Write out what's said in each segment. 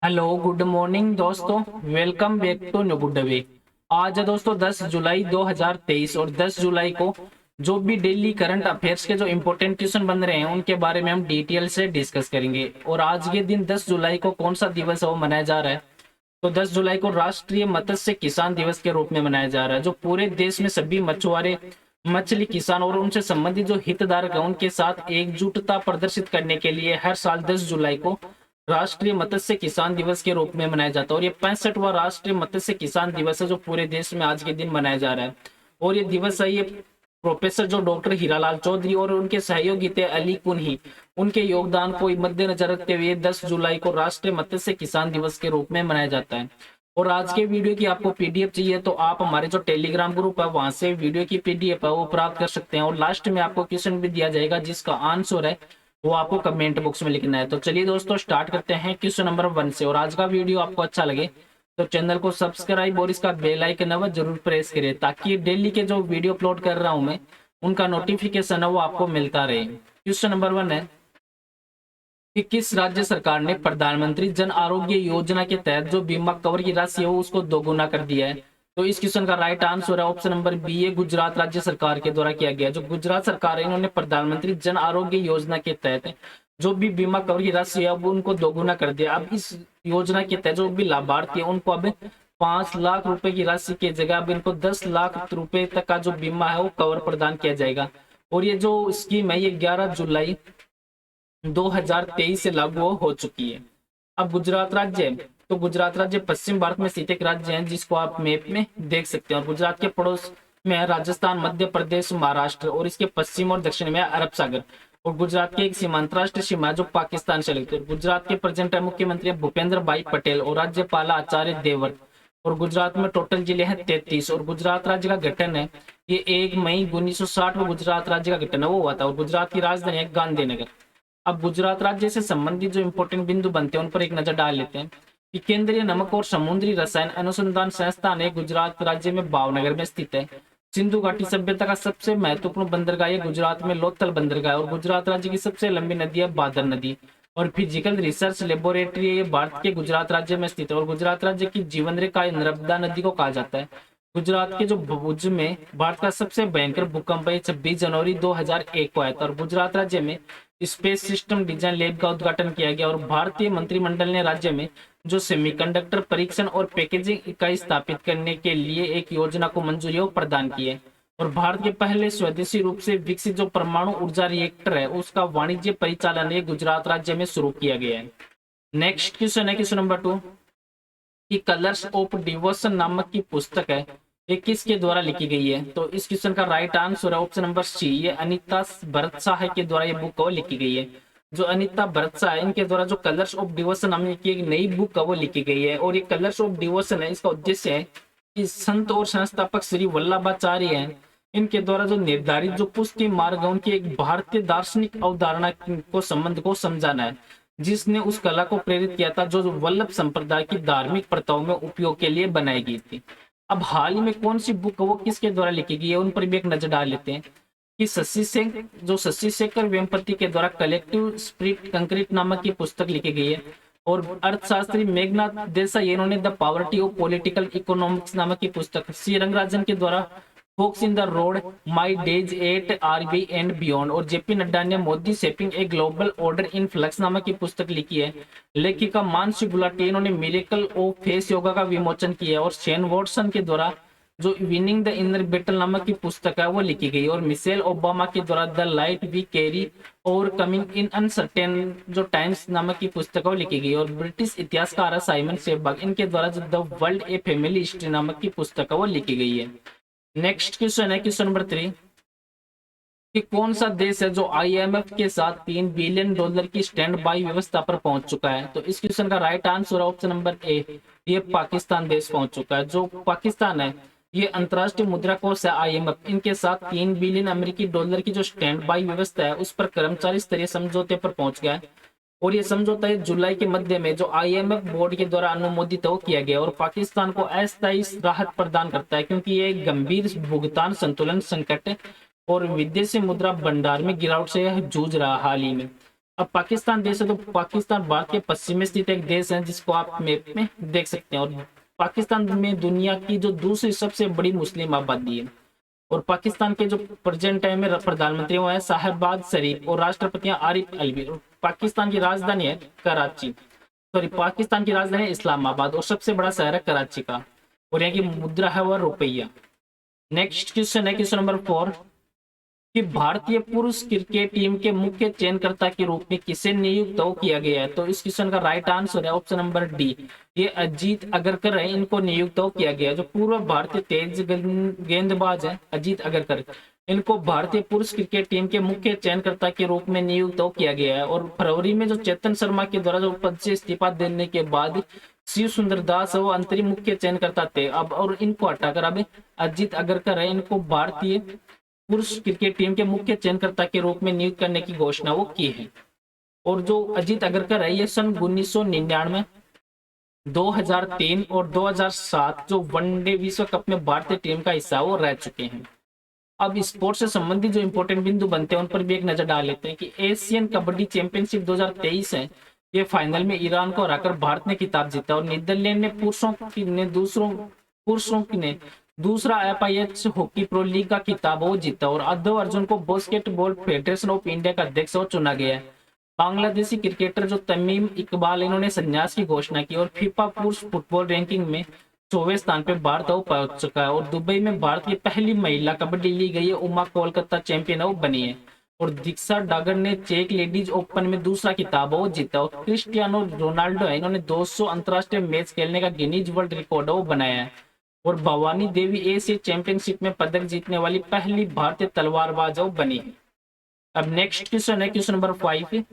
Hello good morning दोस्तों। Welcome back to new good way. आज है दोस्तों 10 जुलाई 2023 और 10 जुलाई को जो भी डेली करंट अफेयर्स के जो इम्पोर्टेंट क्वेश्चन बन रहे हैं उनके बारे में हम डिटेल से डिस्कस करेंगे। और आज के दिन 10 जुलाई को कौन सा दिवस है वो मनाया जा रहा है। तो 10 जुलाई को राष्ट्रीय मत्स्य किसान दिवस के रूप में मनाया जा रहा है, जो पूरे देश में सभी मछुआरे, मछली किसान और उनसे संबंधित जो हितधारक है उनके साथ एकजुटता प्रदर्शित करने के लिए हर साल 10 जुलाई को राष्ट्रीय मत्स्य किसान दिवस के रूप में मनाया जाता है। और ये 65वां राष्ट्रीय मत्स्य किसान दिवस है जो पूरे देश में आज के दिन मनाया जा रहा है। और ये दिवस है, ये प्रोफेसर जो डॉक्टर हीरालाल चौधरी और उनके सहयोगी थे अली कुन्ही, उनके योगदान को मद्देनजर रखते हुए 10 जुलाई को राष्ट्रीय मत्स्य किसान दिवस के रूप में मनाया जाता है। और आज के वीडियो की आपको पीडीएफ चाहिए तो आप हमारे जो टेलीग्राम ग्रुप है वहां से वीडियो की पीडीएफ है वो प्राप्त कर सकते हैं। और लास्ट में आपको क्वेश्चन भी दिया जाएगा जिसका आंसर है वो आपको कमेंट बॉक्स में लिखना है। तो चलिए दोस्तों स्टार्ट करते हैं क्वेश्चन नंबर 1 से। और आज का वीडियो आपको अच्छा लगे तो चैनल को सब्सक्राइब और इसका बेल आइकन है वो जरूर प्रेस करें, ताकि डेली के जो वीडियो अपलोड कर रहा हूं मैं उनका नोटिफिकेशन है वो आपको मिलता रहे। क्वेश्चन नंबर 1 है कि किस राज्य सरकार ने प्रधानमंत्री जन आरोग्य योजना के तहत जो बीमा कवर की राशि है वो उसको दोगुना कर दिया है। तो इस क्वेश्चन का राइट आंसर है ऑप्शन नंबर बी है, गुजरात राज्य सरकार के द्वारा किया गया। जो गुजरात सरकार है इन्होंने प्रधानमंत्री जन आरोग्य योजना के तहत जो भी बीमा कवर की राशि है वो उनको दोगुना कर दिया। अब इस योजना के तहत जो भी लाभार्थी है उनको अब 5 लाख रुपए की राशि की जगह अब इनको 10 लाख रुपए तक का जो बीमा है वो कवर प्रदान किया जाएगा। और ये जो स्कीम है ये 11 जुलाई 2023 से लागू हो चुकी है। अब गुजरात राज्य, तो गुजरात राज्य पश्चिम भारत में स्थित एक राज्य है जिसको आप मैप में देख सकते हैं। और गुजरात के पड़ोस में है राजस्थान, मध्य प्रदेश, महाराष्ट्र और इसके पश्चिम और दक्षिण में है अरब सागर। और गुजरात की एक सीमांत राष्ट्रीय सीमा है जो पाकिस्तान से लगती है। गुजरात के प्रेजेंट मुख्यमंत्री भूपेंद्र भाई पटेल और राज्यपाल आचार्य देवव्रत। और गुजरात में टोटल जिले हैं 33। और गुजरात राज्य का गठन है ये 1 मई 1960 में गुजरात राज्य का गठन है वो हुआ था। और गुजरात की राजधानी है गांधीनगर। अब गुजरात राज्य से संबंधित जो इंपॉर्टेंट बिंदु बनते हैं उन पर एक नजर डाल लेते हैं कि केंद्रीय नमक और समुद्री रसायन अनुसंधान संस्थान है गुजरात राज्य में भावनगर में स्थित है। सिंधु घाटी सभ्यता का सबसे महत्वपूर्ण बंदरगाह है गुजरात में लोथल बंदरगाह है। और गुजरात राज्य की सबसे लंबी नदी है भादर नदी। और फिजिकल रिसर्च लेबोरेटरी है ये भारत के गुजरात राज्य में स्थित है। और गुजरात राज्य की जीवन रेखा नर्मदा नदी को कहा जाता है। गुजरात के जो भुज में भारत का सबसे भयंकर भूकंप है 26 जनवरी 2001 को आया था। और गुजरात राज्य में स्पेस सिस्टम डिजाइन लैब का उद्घाटन किया गया। और भारतीय मंत्रिमंडल ने राज्य में जो सेमीकंडक्टर परीक्षण और पैकेजिंग इकाई स्थापित करने के लिए एक योजना को मंजूरी प्रदान की है। और भारत के पहले स्वदेशी रूप से विकसित जो परमाणु ऊर्जा रिएक्टर है उसका वाणिज्य परिचालन ये गुजरात राज्य में शुरू किया गया है। नेक्स्ट क्वेश्चन है क्वेश्चन नंबर 2 कि कलर्स ऑफ डिवोशन नामक की पुस्तक है ये किसके द्वारा लिखी गई है। तो इस क्वेश्चन का राइट आंसर है ऑप्शन नंबर सी, ये अनीता भरत शाह के द्वारा ये बुक लिखी गई है। जो अनीता भरत शाह है इनके द्वारा जो कलर्स ऑफ डिवोशन नाम की एक नई बुक है वो लिखी गई है। और ये कलर्स ऑफ डिवोशन है इसका उद्देश्य है कि संत और संस्थापक श्री वल्लभाचार्य हैं इनके द्वारा जो निर्धारित जो पुष्टि मार्ग है उनकी एक भारतीय दार्शनिक अवधारणा को संबंध को समझाना है, जिसने उस कला को प्रेरित किया था जो वल्लभ संप्रदाय की धार्मिक प्रथाओं में उपयोग के लिए बनाई गई थी। अब हाल ही में कौन सी बुक वो किसके द्वारा लिखी गई है उन पर भी एक नजर डाल लेते हैं कि शशि शेखर वेम्पति के द्वारा कलेक्टिव स्पिरिट कंक्रीट नामक की पुस्तक लिखी गई है। और अर्थशास्त्री मेघनाथ देसाई इन्होंने the poverty of political economics नामक की पुस्तक, सी रंगराजन के द्वारा forks in the road, my days at RBI and beyond. और जेपी नड्डा ने Modi shaping a global order in flux नामक की पुस्तक लिखी है। लेखिका मानसी गुलाटी इन्होंने मिरेकल ऑफ फेस योगा का विमोचन किया। और शेन वॉटसन के द्वारा जो विनिंग द इनर बैटल नामक की पुस्तक है वो लिखी गई। और मिशेल ओबामा के द्वारा द लाइट वी कैरी और कमिंग इन अनसर्टेन जो टाइम्स नामक की पुस्तक वो लिखी गई। और ब्रिटिश इतिहासकार साइमन सेबक इनके द्वारा जो the world a family history नामक की पुस्तक है वो लिखी गई है। नेक्स्ट क्वेश्चन है क्वेश्चन नंबर 3 कि कौन सा देश है जो आईएमएफ के साथ $3 बिलियन की स्टैंड बाई व्यवस्था पर पहुंच चुका है। तो इस क्वेश्चन का राइट आंसर है ऑप्शन नंबर ए, ये पाकिस्तान देश पहुंच चुका है। जो पाकिस्तान है ये अंतरराष्ट्रीय मुद्रा कोष है आईएमएफ इनके साथ $3 बिलियन अमेरिकी डॉलर की जो स्टैंड बाई व्यवस्था है उस पर कर्मचारी स्तरीय समझौते पर पहुंच गया है। और ये समझौता है जुलाई के मध्य में जो आईएमएफ बोर्ड के द्वारा अनुमोदित हो किया गया। और पाकिस्तान को अस्थायी राहत प्रदान करता है क्योंकि ये गंभीर भुगतान संतुलन संकट और विदेशी मुद्रा भंडार में गिरावट से जूझ रहा हाल ही में। अब पाकिस्तान देश है, तो पाकिस्तान भारत के पश्चिम में स्थित एक देश है, जिसको आप मैप में देख सकते हैं। और पाकिस्तान में दुनिया की जो दूसरी सबसे बड़ी मुस्लिम आबादी है। और पाकिस्तान के जो प्रेजेंट टाइम में प्रधानमंत्री वो है शहबाज शरीफ, और राष्ट्रपति हैं आरिफ अलवी। और पाकिस्तान की राजधानी है कराची, सॉरी पाकिस्तान की राजधानी है इस्लामाबाद, और सबसे बड़ा शहर है कराची का। और यहाँ की मुद्रा है वह रुपया। नेक्स्ट क्वेश्चन है क्वेश्चन नंबर 4 कि भारतीय पुरुष क्रिकेट टीम के मुख्य चयनकर्ता के रूप में किसे नियुक्त किया गया है। तो इस क्वेश्चन का राइट आंसर है ऑप्शन नंबर डी, ये अजीत अगरकर है, इनको नियुक्त किया गया है। जो पूर्व भारतीय तेज गेंदबाज है अजीत अगरकर, इनको भारतीय पुरुष क्रिकेट टीम के मुख्य चयनकर्ता के रूप में नियुक्त किया गया है। और फरवरी में जो चेतन शर्मा के द्वारा जो पद से इस्तीफा देने के बाद शिव सुंदर दास वो अंतरिम मुख्य चयनकर्ता थे। अब और इनको हटाकर अब अजीत अगरकर है, इनको भारतीय पुरुष क्रिकेट टीम के मुख्य चयनकर्ता के रूप में नियुक्त करने की घोषणा वो की है। और जो अजीत अगरकर है ये सन 1999, 2003 और 2007 जो वनडे विश्व कप में भारतीय टीम का हिस्सा वो रह चुके हैं। अब स्पोर्ट्स से संबंधित जो इंपॉर्टेंट बिंदु बनते हैं उन पर भी एक नजर डाल लेते हैं कि एशियन कबड्डी चैंपियनशिप 2023 है, ये फाइनल में ईरान को हराकर भारत ने खिताब जीता। और नीदरलैंड ने पुरुषों ने दूसरा FIH हॉकी प्रो लीग का खिताब वो जीता। और अद्धव अर्जुन को बास्केटबॉल फेडरेशन ऑफ इंडिया का अध्यक्ष चुना गया है। बांग्लादेशी क्रिकेटर जो तमीम इकबाल, इन्होंने संन्यास की घोषणा की। और फीफा पुरुष फुटबॉल रैंकिंग में 24वें स्थान पे भारत पहुंच चुका है। और दुबई में भारत की पहली महिला कबड्डी लीग है, उमा कोलकाता चैंपियन वो बनी है। और दीक्षा डागर ने चेक लेडीज ओपन में दूसरा खिताब वो जीता। और क्रिस्टियानो रोनाल्डो है, इन्होंने 200 अंतरराष्ट्रीय मैच खेलने का गिनीज वर्ल्ड रिकॉर्ड वो बनाया है। और भवानी देवी एशिया चैंपियनशिप में पदक जीतने वाली पहली भारतीय तलवारबाज बनी है। अब नेक्स्ट क्वेश्चन है क्वेश्चन नंबर 5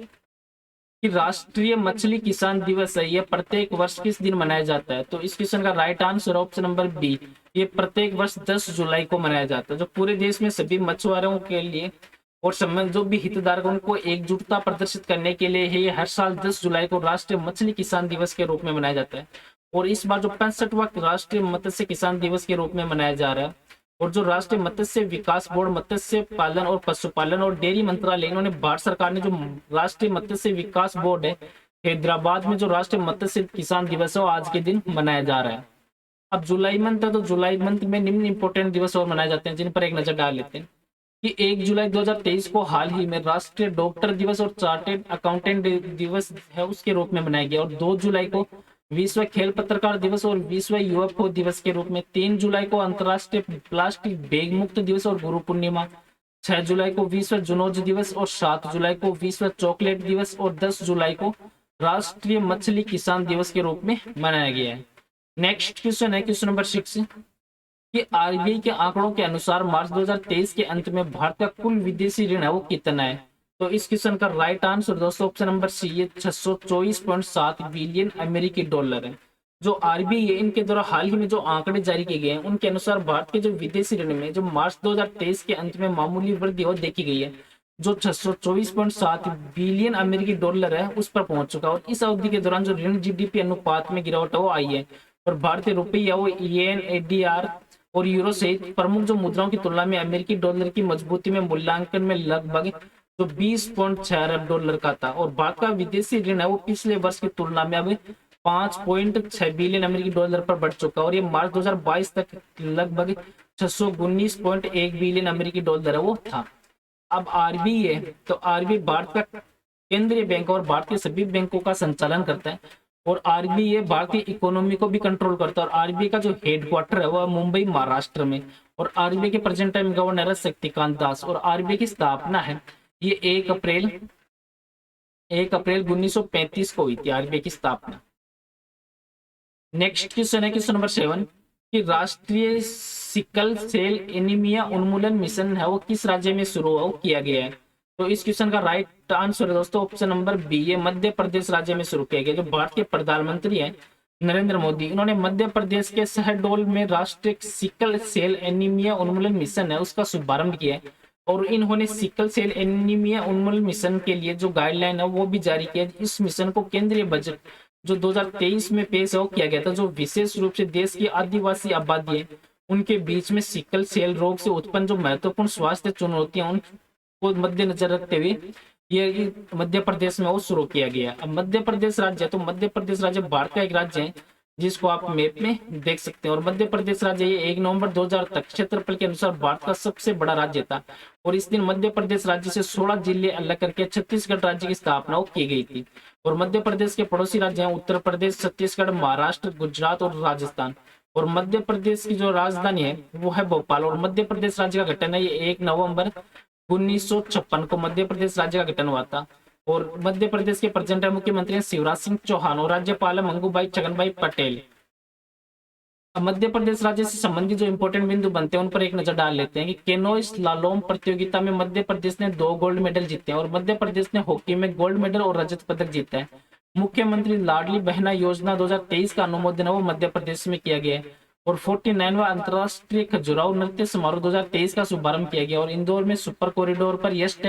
कि राष्ट्रीय मछली किसान दिवस है, यह प्रत्येक वर्ष किस दिन मनाया जाता है। तो इस क्वेश्चन का right answer option number B, ये प्रत्येक वर्ष 10 जुलाई को मनाया जाता है। जो पूरे देश में सभी मछुआरों के लिए और संबंध जो भी हितधारक उनको एकजुटता प्रदर्शित करने के लिए है, ये हर साल 10 जुलाई को राष्ट्रीय मछली किसान दिवस के रूप में मनाया जाता है। और इस बार जो 65वां राष्ट्रीय मत्स्य किसान दिवस के रूप में मनाया जा रहा है। और जो राष्ट्रीय मत्स्य विकास बोर्ड, मत्स्य पालन और पशुपालन और डेयरी मंत्रालय, इन्होंने भारत सरकार ने जो राष्ट्रीय मत्स्य विकास बोर्ड है हैदराबाद में जो राष्ट्रीय मत्स्य किसान दिवस है आज के दिन मनाया जा रहा है। अब जुलाई मंथ है, तो जुलाई मंथ में निम्न इंपोर्टेंट दिवस और मनाए जाते हैं, जिन पर एक नजर डाल लेते हैं कि 1 जुलाई 2023 को हाल ही में राष्ट्रीय डॉक्टर दिवस और चार्टेड अकाउंटेंट दिवस है उसके रूप में मनाया गया। और 2 जुलाई को विश्व खेल पत्रकार दिवस और विश्व UFO दिवस के रूप में, 3 जुलाई को अंतरराष्ट्रीय प्लास्टिक बैग मुक्त दिवस और गुरु पूर्णिमा, 6 जुलाई को विश्व जुनोज दिवस और 7 जुलाई को विश्व चॉकलेट दिवस और 10 जुलाई को राष्ट्रीय मछली किसान दिवस के रूप में मनाया गया है। नेक्स्ट क्वेश्चन है क्वेश्चन नंबर 6 कि RBI के आंकड़ों के अनुसार मार्च 2023 के अंत में भारत का कुल विदेशी ऋण है वो कितना है। तो इस क्वेश्चन का राइट आंसर दोस्तों ऑप्शन नंबर सी, ये 624.7 बिलियन अमेरिकी डॉलर है। जो RBI है इनके द्वारा हाल ही में जो आंकड़े जारी किए गए हैं उनके अनुसार भारत के जो विदेशी ऋण में जो मार्च 2023 के अंत में मामूली वृद्धि और देखी गई है, जो 624.7 बिलियन अमेरिकी डॉलर है उस पर पहुंच चुका है। और इस अवधि के दौरान जो ऋण GDP अनुपात में गिरावट वो आई है। और भारतीय रुपया वो येन, ADR और यूरो सहित प्रमुख जो मुद्राओं की तुलना में अमेरिकी डॉलर की मजबूती में मूल्यांकन में लगभग तो 20.6 अरब डॉलर का था। और भारत का विदेशी ऋण है वो पिछले वर्ष की तुलना में अब 5.6 बिलियन अमेरिकी डॉलर पर बढ़ चुका है। और ये मार्च 2022 तक लगभग 619.1 बिलियन अमेरिकी डॉलर है वो था। अब RBI है, तो RBI भारत का केंद्रीय बैंक और भारत के सभी बैंकों का संचालन करता है। और RBI है भारतीय इकोनॉमी को भी कंट्रोल करता है। और RBI का जो हेडक्वार्टर है वह मुंबई महाराष्ट्र में। और RBI के प्रेजेंट टाइम गवर्नर है शक्तिकांत दास। और RBI की स्थापना है ये 1 अप्रैल 1935 को हुई थी RBI की स्थापना। नेक्स्ट क्वेश्चन है क्वेश्चन नंबर 7 कि राष्ट्रीय सिकल सेल एनीमिया उन्मूलन मिशन है वो किस राज्य में शुरू किया गया है। तो इस क्वेश्चन का राइट आंसर है दोस्तों ऑप्शन नंबर बी, ये मध्य प्रदेश राज्य में शुरू किया गया। जो भारत के प्रधानमंत्री हैं नरेंद्र मोदी, इन्होंने मध्य प्रदेश के शहडोल में राष्ट्रीय सिकल सेल एनीमिया उन्मूलन मिशन है उसका शुभारंभ किया है। और इन्होंने सिकल सेल एनीमिया उन्मूलन मिशन के लिए जो गाइडलाइन है वो भी जारी किया। इस मिशन को केंद्रीय बजट जो 2023 में पेश किया गया था, जो विशेष रूप से देश की आदिवासी आबादी है उनके बीच में सिकल सेल रोग से उत्पन्न जो महत्वपूर्ण स्वास्थ्य चुनौतियां उनको मद्देनजर रखते हुए ये मध्य प्रदेश में वो शुरू किया गया। अब मध्य प्रदेश राज्य, तो मध्य प्रदेश राज्य भारत का एक राज्य है जिसको आप मैप में देख सकते हैं। और मध्य प्रदेश राज्य ये 1 नवंबर 2000 तक क्षेत्रफल के अनुसार भारत का सबसे बड़ा राज्य था। और इस दिन मध्य प्रदेश राज्य से 16 जिले अलग करके छत्तीसगढ़ राज्य की स्थापना की गई थी। और मध्य प्रदेश के पड़ोसी राज्य हैं उत्तर प्रदेश, छत्तीसगढ़, महाराष्ट्र, गुजरात और राजस्थान। और मध्य प्रदेश की जो राजधानी है वो है भोपाल। और मध्य प्रदेश राज्य का गठन है ये 1 नवंबर 1956 को मध्य प्रदेश राज्य का गठन हुआ था। और मध्य प्रदेश के प्रेजेंट मुख्यमंत्री हैं शिवराज सिंह चौहान और राज्यपाल है मंगूभाई छगनभाई पटेल। अब मध्य प्रदेश राज्य से संबंधित जो इंपॉर्टेंट बिंदु बनते हैं उन पर एक नजर डाल लेते हैं कि केनो स्लालोम प्रतियोगिता में मध्य प्रदेश ने 2 गोल्ड मेडल जीते हैं। और मध्य प्रदेश ने हॉकी में गोल्ड मेडल और रजत पदक जीता है। मुख्यमंत्री लाडली बहना योजना 2023 का अनुमोदन है वो मध्य प्रदेश में किया गया है। और 49वां अंतर्राष्ट्रीय खजुराहो नृत्य समारोह 2023 का शुभारंभ किया गया। और इंदौर में सुपर कॉरिडोर पर यश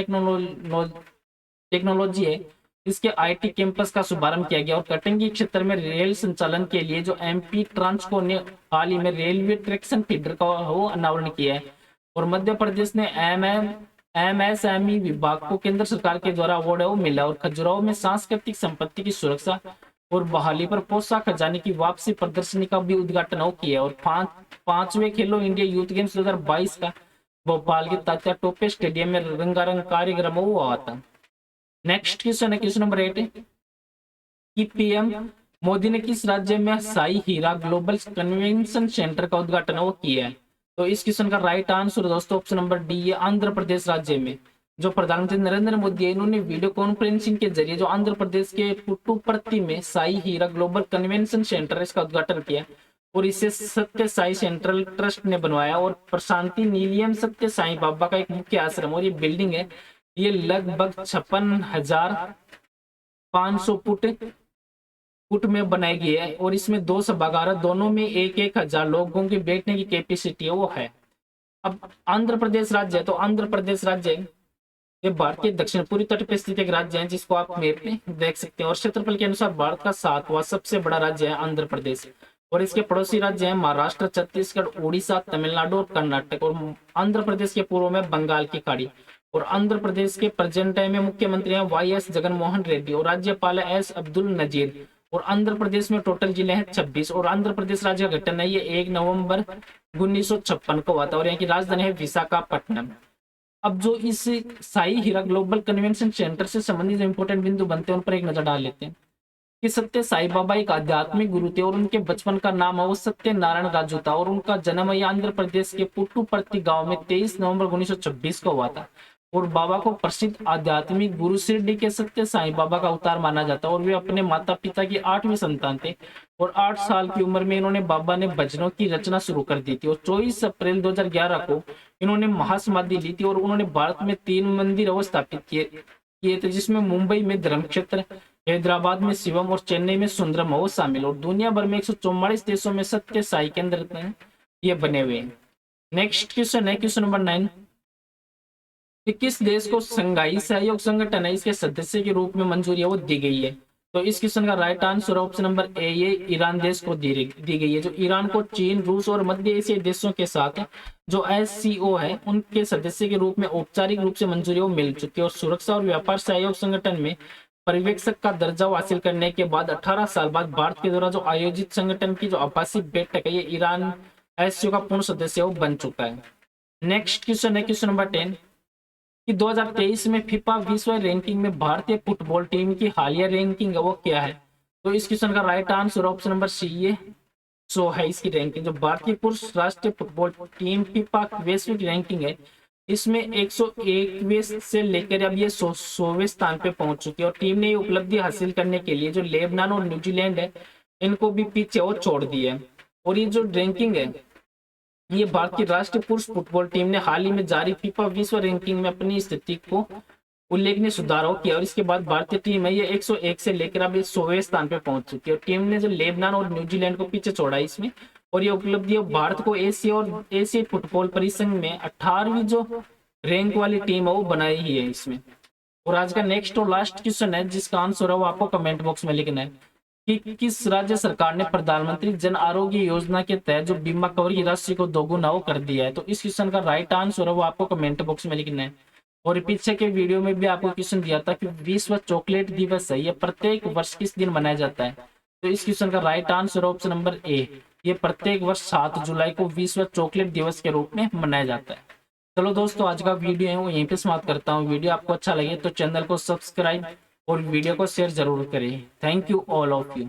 टेक्नोलॉजी है, इसके आईटी कैंपस का शुभारंभ किया गया। और कटंगी क्षेत्र में रेल संचालन के लिए जो एमपी ट्रांसको ने हाल ही में रेलवे ट्रैक्शन फीडर का वो अनावरण किया है। और मध्य प्रदेश ने एमएसएमई विभाग को केंद्र सरकार के द्वारा अवार्ड वो मिला। और खजुराहो में सांस्कृतिक संपत्ति की सुरक्षा और बहाली पर पोशाक खजाने की वापसी प्रदर्शनी का भी उद्घाटन किया। और 5वें खेलो इंडिया यूथ गेम्स 2022 का भोपाल के तात्या टोपे स्टेडियम में रंगारंग कार्यक्रम हुआ था। नेक्स्ट क्वेश्चन है क्वेश्चन नंबर 8 कि पीएम मोदी ने किस राज्य में साई हीरा ग्लोबल कन्वेंशन सेंटर का उद्घाटन वो किया है। तो इस क्वेश्चन का राइट आंसर दोस्तों ऑप्शन नंबर डी है आंध्र प्रदेश राज्य में। जो प्रधानमंत्री नरेंद्र मोदी है इन्होंने वीडियो कॉन्फ्रेंसिंग के जरिए जो आंध्र प्रदेश के पुट्टुपर्ती में साई हीरा ग्लोबल कन्वेंशन सेंटर इसका उद्घाटन किया। और इसे सत्य साई सेंट्रल ट्रस्ट ने बनवाया। और प्रशांति नीलियम सत्य साई बाबा का एक मुख्य आश्रम और ये बिल्डिंग है ये लगभग 56,500 फुट में बनाई गई है। और इसमें 2 सभागार दोनों में 1,000 लोगों की बैठने की कैपेसिटी है वो है। अब आंध्र प्रदेश राज्य है, तो आंध्र प्रदेश राज्य ये भारत के दक्षिण पूर्वी तट पर स्थित एक राज्य है जिसको आप मैप में देख सकते हैं। और क्षेत्रफल के अनुसार भारत का 7वां सबसे बड़ा राज्य है आंध्र प्रदेश। और इसके पड़ोसी राज्य हैं महाराष्ट्र, छत्तीसगढ़, उड़ीसा, तमिलनाडु और कर्नाटक। और आंध्र प्रदेश के पूर्व में बंगाल की खाड़ी। और आंध्र प्रदेश के प्रेजेंट टाइम में मुख्यमंत्री हैं वाई.एस. जगनमोहन रेड्डी और राज्यपाल है एस. अब्दुल नजीर। और आंध्र प्रदेश में टोटल जिले हैं 26। और आंध्र प्रदेश राज्य का गठन है ये 1 नवंबर 1956 को हुआ था। और यहाँ की राजधानी है विशाखापट्टनम। अब जो इस साई हीरा ग्लोबल कन्वेंशन सेंटर से संबंधित जो इंपॉर्टेंट बिंदु बनते हैं उन पर एक नजर डाल लेते हैं कि सत्य साई बाबा एक आध्यात्मिक गुरु थे और उनके बचपन का नाम है वो सत्य नारायण राजू था। और उनका जन्म है आंध्र प्रदेश के पुट्टुपर्ती गांव में 23 नवंबर 1926 को हुआ था। और बाबा को प्रसिद्ध आध्यात्मिक गुरु शिरडी के सत्य साईं बाबा का अवतार माना जाता है। और वे अपने माता पिता की 8वीं संतान थे। और 8 साल की उम्र में इन्होंने बाबा ने भजनों की रचना शुरू कर दी थी। और 24 अप्रैल 2011 को इन्होंने महासमाधि ली थी। और उन्होंने भारत में 3 मंदिर स्थापित किए थे जिसमें मुंबई में धर्म क्षेत्र, हैदराबाद में शिवम और चेन्नई में सुंदरम वो शामिल। और दुनिया भर में 144 देशों में सत्य साई केंद्र ये बने हुए हैं। नेक्स्ट क्वेश्चन है क्वेश्चन नंबर 9 कि किस देश को संघाई सहयोग संगठन है इसके सदस्य के रूप में मंजूरी वो दी गई है। तो इस क्वेश्चन का right answer option number A ये ईरान देश को दी गई है। जो ईरान को चीन, रूस और मध्य एशियाई देशों के साथ जो SCO है उनके सदस्य के रूप में औपचारिक रूप से मंजूरी वो मिल चुकी है। और सुरक्षा और व्यापार सहयोग संगठन में पर्यवेक्षक का दर्जा हासिल करने के बाद 18 साल बाद भारत के द्वारा जो आयोजित संगठन की जो आभासी बैठक है ये ईरान SCO का पूर्ण सदस्य वो बन चुका है। नेक्स्ट क्वेश्चन है क्वेश्चन नंबर 10 कि 2023 में फीफा विश्व रैंकिंग में भारतीय फुटबॉल टीम की हालिया रैंकिंग वो क्या है। तो इस क्वेश्चन का right answer option number C ये 100 है इसकी रैंकिंग। जो भारतीय पुरुष राष्ट्रीय फुटबॉल टीम फीफा वैश्विक रैंकिंग है इसमें 101वें से लेकर अब ये 100वें स्थान पे पहुंच चुकी है। और टीम ने ये उपलब्धि हासिल करने के लिए जो लेबनान और न्यूजीलैंड है इनको भी पीछे और छोड़ दिया है। और ये जो रैंकिंग है ये भारत की राष्ट्रीय पुरुष फुटबॉल टीम ने हाल ही में जारी फीफा विश्व रैंकिंग में अपनी स्थिति को उल्लेखनीय सुधार किया। और इसके बाद भारतीय टीम है ये 101 से लेकर अब 100वें स्थान पे पहुंच चुकी है। और टीम ने जो लेबनान और न्यूजीलैंड को पीछे छोड़ा इसमें। और ये उपलब्धि भारत को एशियाई फुटबॉल परिसंघ में 18वीं जो रैंक वाली टीम है वो बनाई ही है इसमें। और आज का नेक्स्ट और लास्ट क्वेश्चन है जिसका आंसर है वो आपको कमेंट बॉक्स में लिखना है कि किस राज्य सरकार ने प्रधानमंत्री जन आरोग्य योजना के तहत जो बीमा कवर की राशि को दोगुना कर दिया है। तो इस क्वेश्चन का राइट आंसर है वो आपको कमेंट बॉक्स में लिखना है। और पीछे के वीडियो में भी आपको क्वेश्चन दिया था कि विश्व चॉकलेट दिवस है, ये प्रत्येक वर्ष किस दिन मनाया जाता है। तो इस क्वेश्चन का right answer option number A, ये प्रत्येक वर्ष 7 जुलाई को विश्व चॉकलेट दिवस के रूप में मनाया जाता है। चलो दोस्तों, आज का वीडियो है वो यहीं पे समाप्त करता हूँ। वीडियो आपको अच्छा लगे तो चैनल को सब्सक्राइब और वीडियो को शेयर जरूर करें। Thank you all of you.